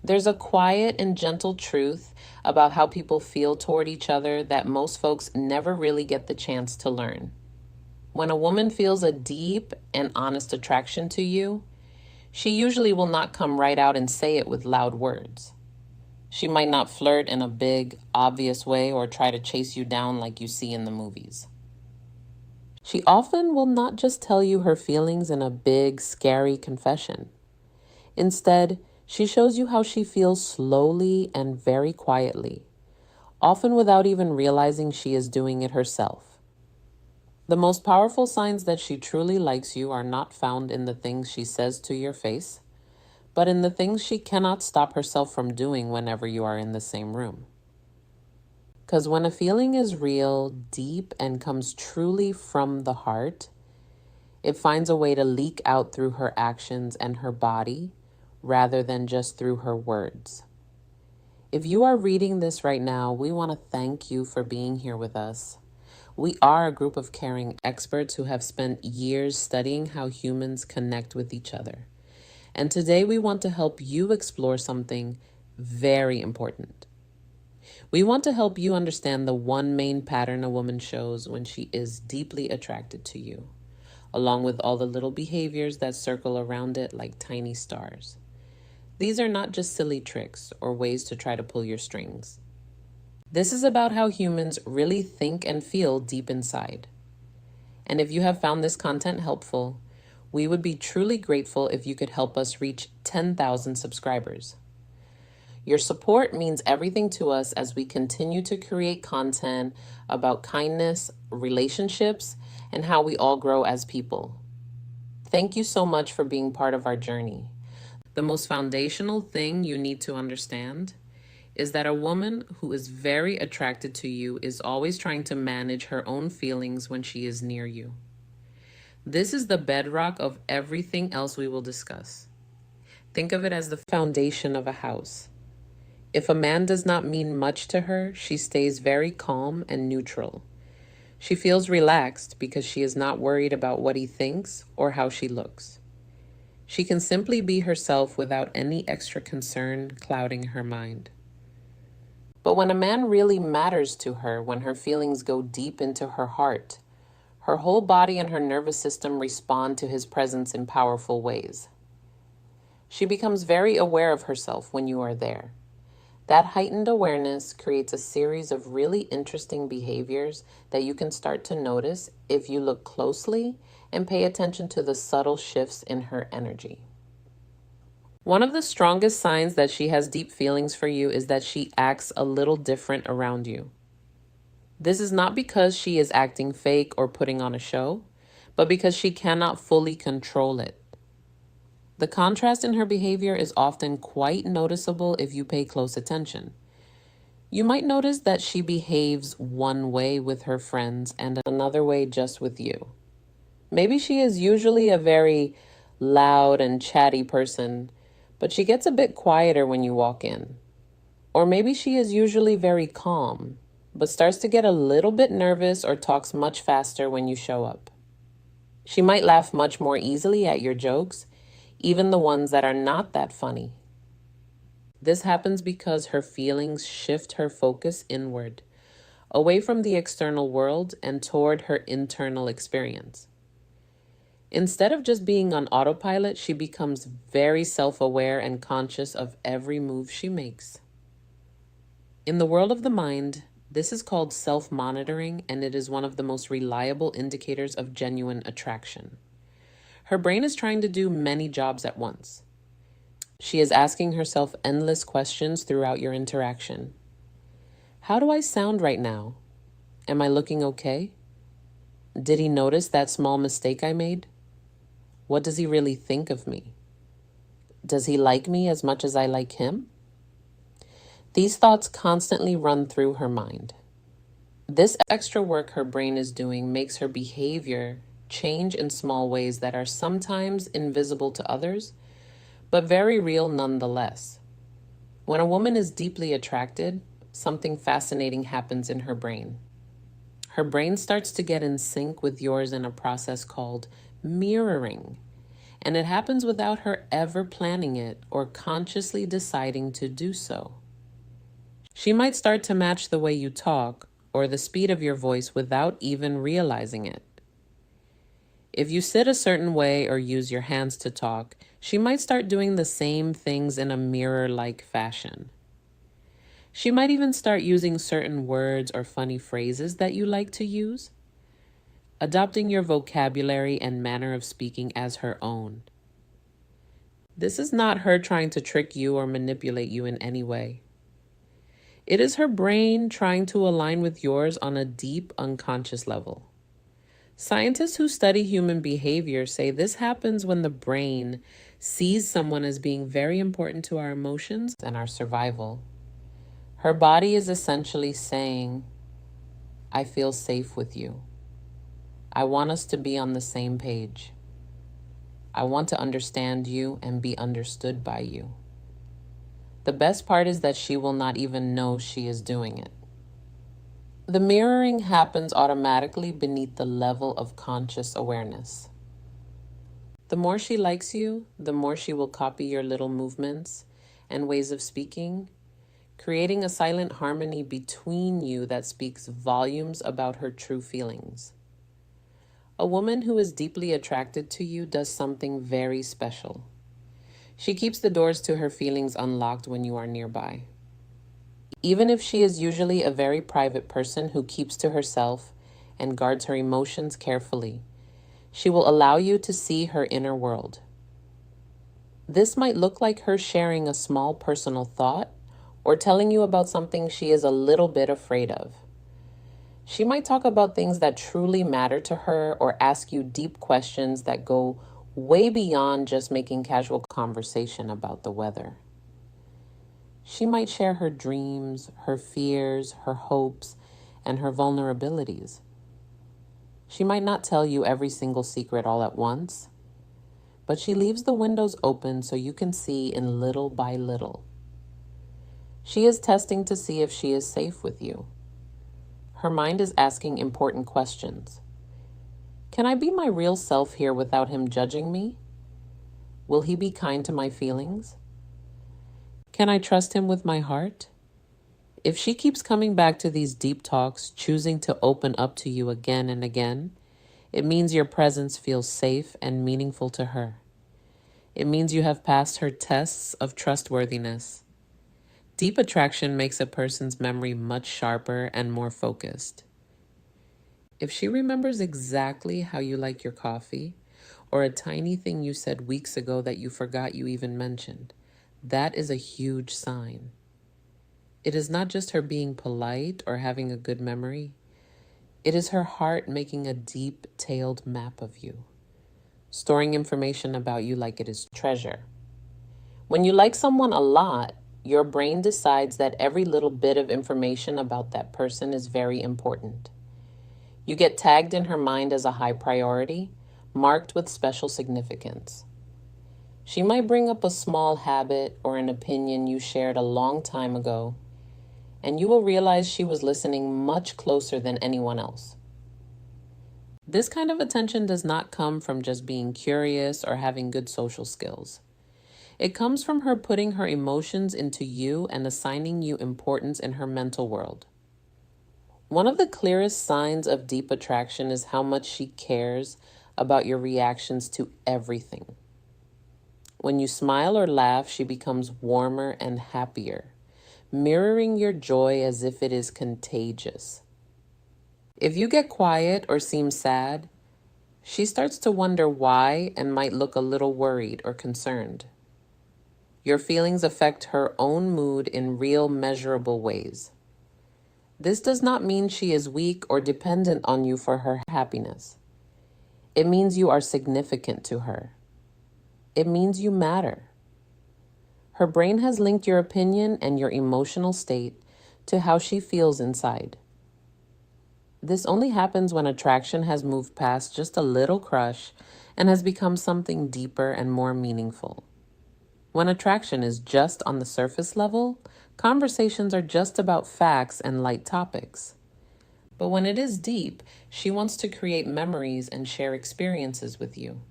There's a quiet and gentle truth about how people feel toward each other that most folks never really get the chance to learn. When a woman feels a deep and honest attraction to you, she usually will not come right out and say it with loud words. She might not flirt in a big, obvious way or try to chase you down like you see in the movies. She often will not just tell you her feelings in a big, scary confession. Instead, she shows you how she feels slowly and very quietly, often without even realizing she is doing it herself. The most powerful signs that she truly likes you are not found in the things she says to your face, but in the things she cannot stop herself from doing whenever you are in the same room. Because when a feeling is real, deep, and comes truly from the heart, it finds a way to leak out through her actions and her body rather than just through her words. If you are reading this right now, we want to thank you for being here with us. We are a group of caring experts who have spent years studying how humans connect with each other. And today we want to help you explore something very important. We want to help you understand the one main pattern a woman shows when she is deeply attracted to you, along with all the little behaviors that circle around it like tiny stars. These are not just silly tricks or ways to try to pull your strings. This is about how humans really think and feel deep inside. And if you have found this content helpful, we would be truly grateful if you could help us reach 10,000 subscribers. Your support means everything to us as we continue to create content about kindness, relationships, and how we all grow as people. Thank you so much for being part of our journey. The most foundational thing you need to understand is that a woman who is very attracted to you is always trying to manage her own feelings when she is near you. This is the bedrock of everything else we will discuss. Think of it as the foundation of a house. If a man does not mean much to her, she stays very calm and neutral. She feels relaxed because she is not worried about what he thinks or how she looks. She can simply be herself without any extra concern clouding her mind. But when a man really matters to her, when her feelings go deep into her heart, her whole body and her nervous system respond to his presence in powerful ways. She becomes very aware of herself when you are there. That heightened awareness creates a series of really interesting behaviors that you can start to notice if you look closely and pay attention to the subtle shifts in her energy. One of the strongest signs that she has deep feelings for you is that she acts a little different around you. This is not because she is acting fake or putting on a show, but because she cannot fully control it. The contrast in her behavior is often quite noticeable if you pay close attention. You might notice that she behaves one way with her friends and another way just with you. Maybe she is usually a very loud and chatty person, but she gets a bit quieter when you walk in. Or maybe she is usually very calm, but starts to get a little bit nervous or talks much faster when you show up. She might laugh much more easily at your jokes, even the ones that are not that funny. This happens because her feelings shift her focus inward, away from the external world and toward her internal experience. Instead of just being on autopilot, she becomes very self-aware and conscious of every move she makes. In the world of the mind, this is called self-monitoring, and it is one of the most reliable indicators of genuine attraction. Her brain is trying to do many jobs at once. She is asking herself endless questions throughout your interaction. How do I sound right now? Am I looking okay? Did he notice that small mistake I made? What does he really think of me? Does he like me as much as I like him? These thoughts constantly run through her mind. This extra work her brain is doing makes her behavior change in small ways that are sometimes invisible to others, but very real nonetheless. When a woman is deeply attracted, something fascinating happens in her brain. Her brain starts to get in sync with yours in a process called mirroring. and it happens without her ever planning it or consciously deciding to do so. She might start to match the way you talk or the speed of your voice without even realizing it. If you sit a certain way or use your hands to talk, she might start doing the same things in a mirror-like fashion. She might even start using certain words or funny phrases that you like to use, adopting your vocabulary and manner of speaking as her own. This is not her trying to trick you or manipulate you in any way. It is her brain trying to align with yours on a deep, unconscious level. Scientists who study human behavior say this happens when the brain sees someone as being very important to our emotions and our survival. Her body is essentially saying, I feel safe with you. I want us to be on the same page. I want to understand you and be understood by you. The best part is that she will not even know she is doing it. The mirroring happens automatically beneath the level of conscious awareness. The more she likes you, the more she will copy your little movements and ways of speaking, creating a silent harmony between you that speaks volumes about her true feelings. A woman who is deeply attracted to you does something very special. She keeps the doors to her feelings unlocked when you are nearby. Even if she is usually a very private person who keeps to herself and guards her emotions carefully, she will allow you to see her inner world. This might look like her sharing a small personal thought or telling you about something she is a little bit afraid of. She might talk about things that truly matter to her or ask you deep questions that go way beyond just making casual conversation about the weather. She might share her dreams, her fears, her hopes, and her vulnerabilities. She might not tell you every single secret all at once, but she leaves the windows open so you can see in little by little. She is testing to see if she is safe with you. Her mind is asking important questions. Can I be my real self here without him judging me? Will he be kind to my feelings? Can I trust him with my heart? If she keeps coming back to these deep talks, choosing to open up to you again and again, it means your presence feels safe and meaningful to her. It means you have passed her tests of trustworthiness. Deep attraction makes a person's memory much sharper and more focused. If she remembers exactly how you like your coffee, or a tiny thing you said weeks ago that you forgot you even mentioned, that is a huge sign. It is not just her being polite or having a good memory. It is her heart making a deep-tailed map of you, storing information about you like it is treasure. When you like someone a lot, your brain decides that every little bit of information about that person is very important. You get tagged in her mind as a high priority, marked with special significance. She might bring up a small habit or an opinion you shared a long time ago, and you will realize she was listening much closer than anyone else. This kind of attention does not come from just being curious or having good social skills. It comes from her putting her emotions into you and assigning you importance in her mental world. One of the clearest signs of deep attraction is how much she cares about your reactions to everything. When you smile or laugh, she becomes warmer and happier, mirroring your joy as if it is contagious. If you get quiet or seem sad, she starts to wonder why and might look a little worried or concerned. Your feelings affect her own mood in real, measurable ways. This does not mean she is weak or dependent on you for her happiness. It means you are significant to her. It means you matter. Her brain has linked your opinion and your emotional state to how she feels inside. This only happens when attraction has moved past just a little crush and has become something deeper and more meaningful. When attraction is just on the surface level, conversations are just about facts and light topics. But when it is deep, she wants to create memories and share experiences with you.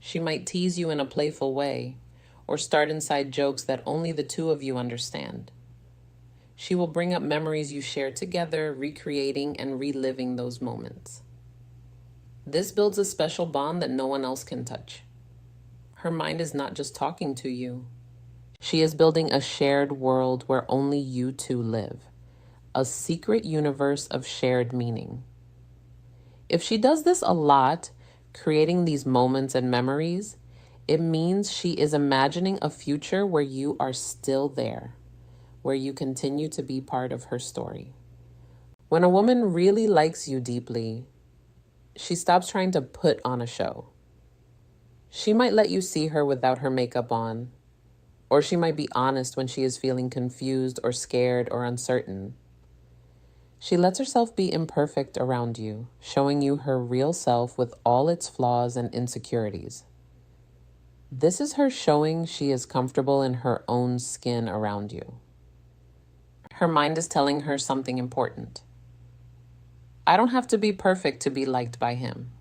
She might tease you in a playful way or start inside jokes that only the two of you understand. She will bring up memories you shared together, recreating and reliving those moments. This builds a special bond that no one else can touch. Her mind is not just talking to you. She is building a shared world where only you two live, a secret universe of shared meaning. If she does this a lot, creating these moments and memories, it means she is imagining a future where you are still there, where you continue to be part of her story. When a woman really likes you deeply, she stops trying to put on a show. She might let you see her without her makeup on, or she might be honest when she is feeling confused or scared or uncertain. She lets herself be imperfect around you, showing you her real self with all its flaws and insecurities. This is her showing she is comfortable in her own skin around you. Her mind is telling her something important. I don't have to be perfect to be liked by him.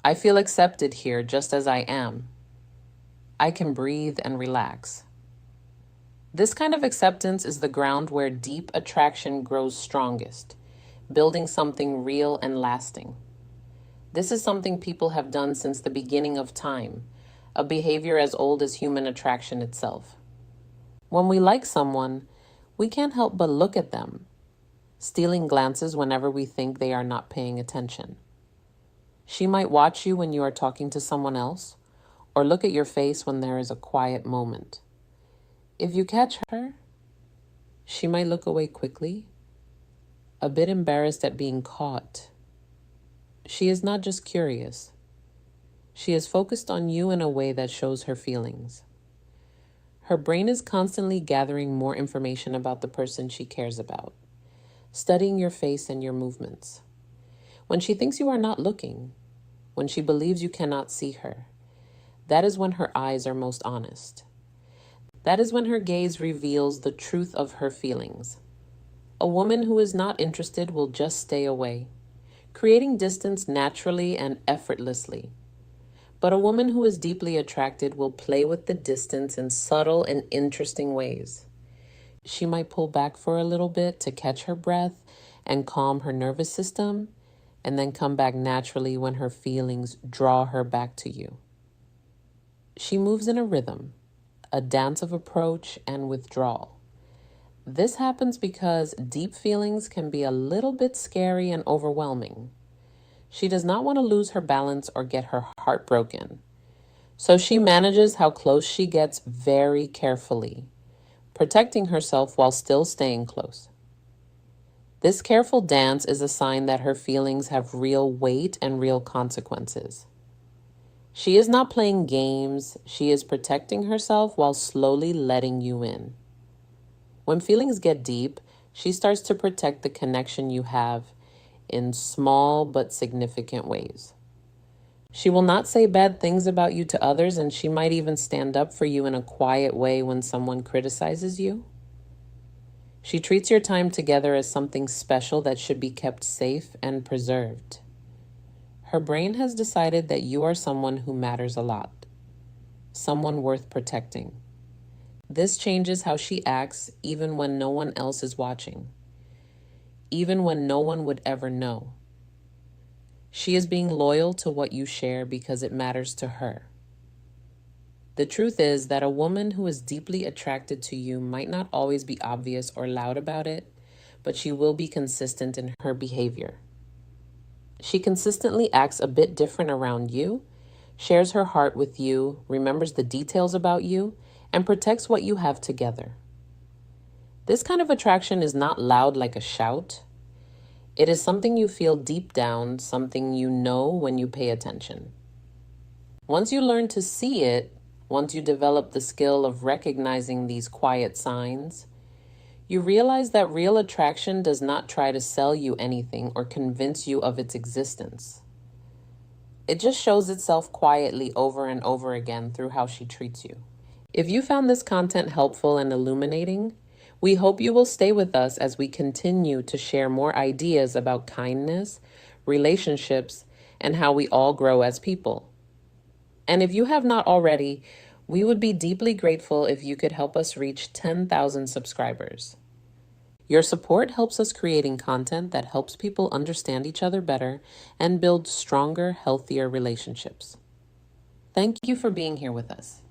I feel accepted here just as I am. I can breathe and relax. This kind of acceptance is the ground where deep attraction grows strongest, building something real and lasting. This is something people have done since the beginning of time, a behavior as old as human attraction itself. When we like someone, we can't help but look at them, stealing glances whenever we think they are not paying attention. She might watch you when you are talking to someone else, or look at your face when there is a quiet moment. If you catch her, she might look away quickly, a bit embarrassed at being caught. She is not just curious. She is focused on you in a way that shows her feelings. Her brain is constantly gathering more information about the person she cares about, studying your face and your movements. When she thinks you are not looking, when she believes you cannot see her, that is when her eyes are most honest. That is when her gaze reveals the truth of her feelings. A woman who is not interested will just stay away, creating distance naturally and effortlessly. But a woman who is deeply attracted will play with the distance in subtle and interesting ways. She might pull back for a little bit to catch her breath and calm her nervous system, and then come back naturally when her feelings draw her back to you. She moves in a rhythm, a dance of approach and withdrawal. This happens because deep feelings can be a little bit scary and overwhelming. She does not want to lose her balance or get her heart broken. So she manages how close she gets very carefully, protecting herself while still staying close. This careful dance is a sign that her feelings have real weight and real consequences. She is not playing games, she is protecting herself while slowly letting you in. When feelings get deep, she starts to protect the connection you have in small but significant ways. She will not say bad things about you to others, and she might even stand up for you in a quiet way when someone criticizes you. She treats your time together as something special that should be kept safe and preserved. Her brain has decided that you are someone who matters a lot, someone worth protecting. This changes how she acts even when no one else is watching, even when no one would ever know. She is being loyal to what you share because it matters to her. The truth is that a woman who is deeply attracted to you might not always be obvious or loud about it, but she will be consistent in her behavior. She consistently acts a bit different around you, shares her heart with you, remembers the details about you, and protects what you have together. This kind of attraction is not loud like a shout. It is something you feel deep down, something you know when you pay attention. Once you learn to see it, once you develop the skill of recognizing these quiet signs, you realize that real attraction does not try to sell you anything or convince you of its existence. It just shows itself quietly over and over again through how she treats you. If you found this content helpful and illuminating, we hope you will stay with us as we continue to share more ideas about kindness, relationships, and how we all grow as people. And if you have not already, we would be deeply grateful if you could help us reach 10,000 subscribers. Your support helps us creating content that helps people understand each other better and build stronger, healthier relationships. Thank you for being here with us.